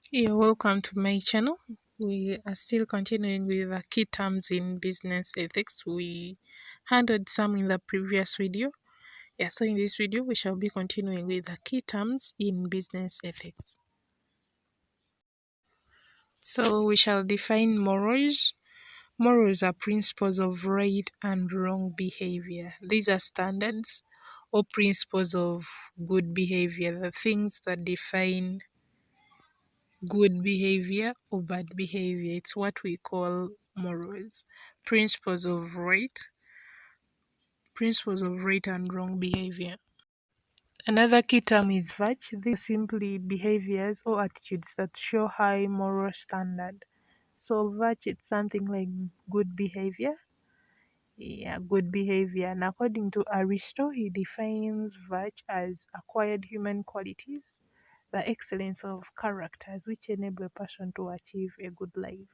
You're welcome to my channel. We are still continuing with the key terms in business ethics. We handled some in the previous video. So in this video, we shall be continuing with the key terms in business ethics. So we shall define morals. Morals are principles of right and wrong behavior. These are standards or principles of good behavior, the things that define good behavior or bad behavior. It's what we call morals. Principles of right, principles of right and wrong behavior. Another key term is virtue. These are simply behaviors or attitudes that show high moral standard. So virtue is something like good behavior. Yeah, good behavior. And according to Aristotle, he defines virtue as acquired human qualities, the excellence of characters which enable a person to achieve a good life.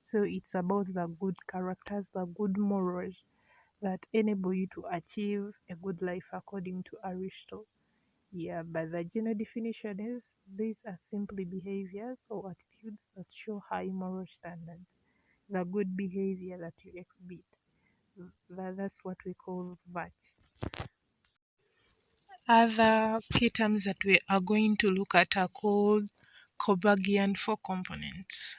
So it's about the good characters, the good morals that enable you to achieve a good life according to Aristotle. Yeah, but the general definition is these are simply behaviors or attitudes that show high moral standards. The good behavior that you exhibit. That's what we call virtue. Other key terms that we are going to look at are called Kobagian four components.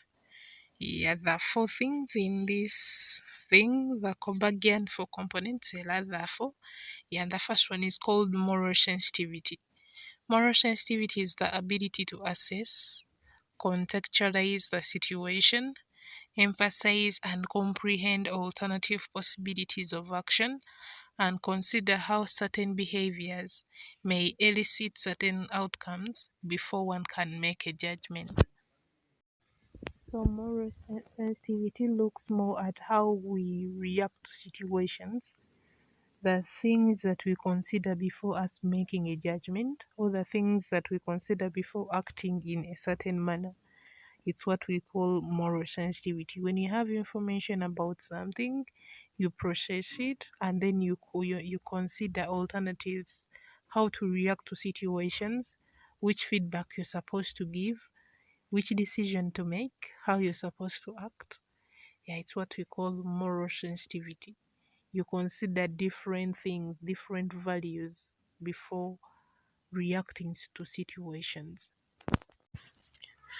Yeah, there are four things in this thing, the Kobagian four components. There are four. Yeah, and the first one is called moral sensitivity. Moral sensitivity is the ability to assess, contextualize the situation, emphasize and comprehend alternative possibilities of action, and consider how certain behaviors may elicit certain outcomes before one can make a judgment. So, moral sensitivity looks more at how we react to situations, the things that we consider before us making a judgment, or the things that we consider before acting in a certain manner. It's what we call moral sensitivity. When you have information about something, you process it and then you consider alternatives, how to react to situations, which feedback you're supposed to give, which decision to make, how you're supposed to act. Yeah, it's what we call moral sensitivity. You consider different things, different values before reacting to situations.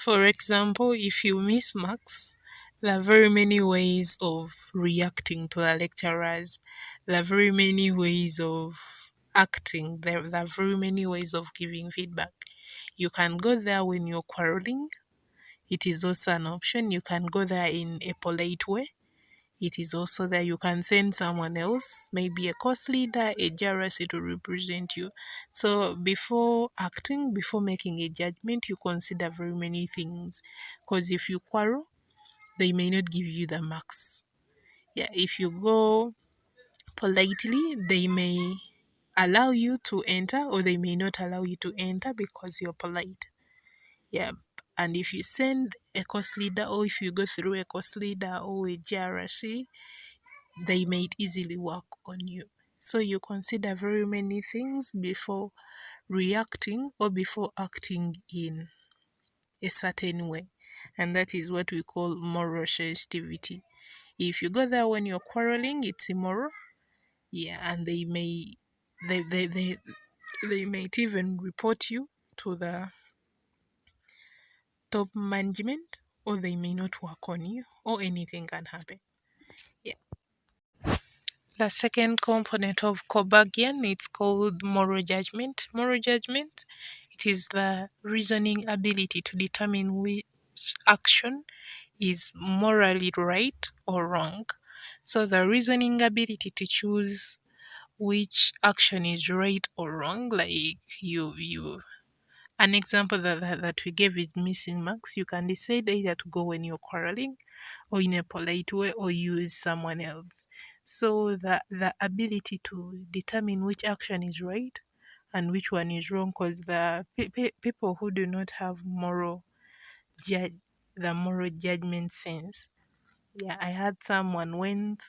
For example, if you miss marks, there are very many ways of reacting to the lecturers. There are very many ways of acting. There are very many ways of giving feedback. You can go there when you're quarreling. It is also an option. You can go there in a polite way. It is also there. You can send someone else, maybe a course leader, a JRC to represent you. So before acting, before making a judgment, you consider very many things. Because if you quarrel, they may not give you the marks. Yeah, if you go politely, they may allow you to enter or they may not allow you to enter because you're polite. Yeah. And if you send a course leader or if you go through a course leader or a JRC, they might easily work on you. So you consider very many things before reacting or before acting in a certain way. And that is what we call moral sensitivity. If you go there when you're quarreling, it's immoral. Yeah, and they they might even report you to the top management or they may not work on you or anything can happen. Yeah. The second component of Kobagian it's called moral judgment. Moral judgment it is the reasoning ability to determine which action is morally right or wrong. So the reasoning ability to choose which action is right or wrong, like you an example that we gave is missing marks. You can decide either to go when you're quarreling or in a polite way or use someone else. So the ability to determine which action is right and which one is wrong, because the people who do not have judge the moral judgment sense. Yeah, I had someone went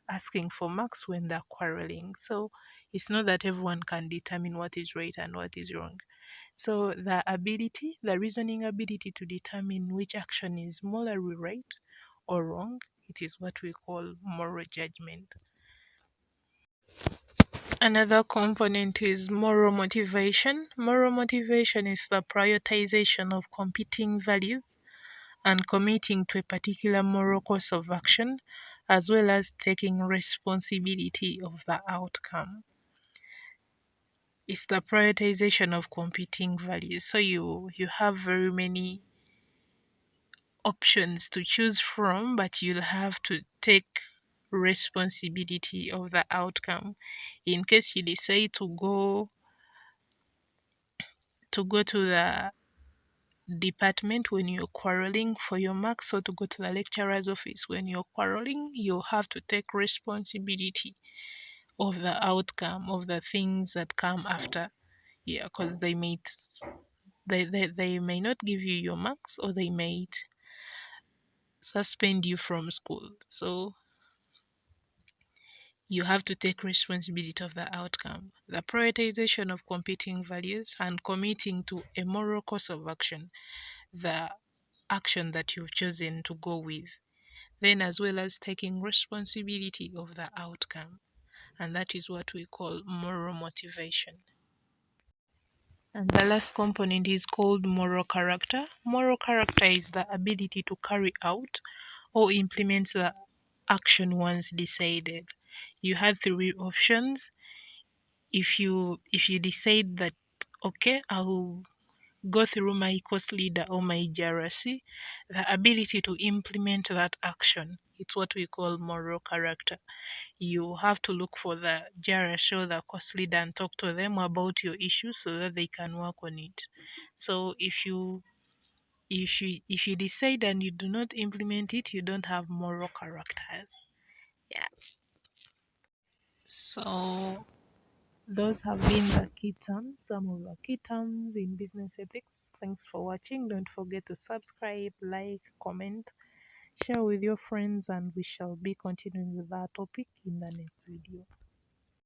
asking for marks when they're quarreling. So it's not that everyone can determine what is right and what is wrong. So the reasoning ability to determine which action is morally right or wrong, it is what we call moral judgment. Another component is moral motivation. Moral motivation is the prioritization of competing values and committing to a particular moral course of action, as well as taking responsibility of the outcome. It's the prioritization of competing values. So you have very many options to choose from, but you'll have to take responsibility of the outcome. In case you decide to go to the department when you're quarreling for your marks, or to go to the lecturer's office when you're quarreling, you have to take responsibility of the outcome of the things that come after. Yeah, because they may not give you your marks, or they may suspend you from school. So you have to take responsibility of the outcome. The prioritization of competing values and committing to a moral course of action, the action that you've chosen to go with. Then, as well as taking responsibility of the outcome. And that is what we call moral motivation. And the last component is called moral character. Moral character is the ability to carry out or implement the action once decided. You have three options. If you decide that, okay, I'll go through my course leader or my JRC, the ability to implement that action, it's what we call moral character. You have to look for the JRC or the course leader and talk to them about your issue so that they can work on it. So if you decide and you do not implement it, you don't have moral characters. Yeah. So those have been the key terms, some of the key terms in business ethics. Thanks for watching. Don't forget to subscribe, like, comment, share with your friends, and we shall be continuing with our topic in the next video.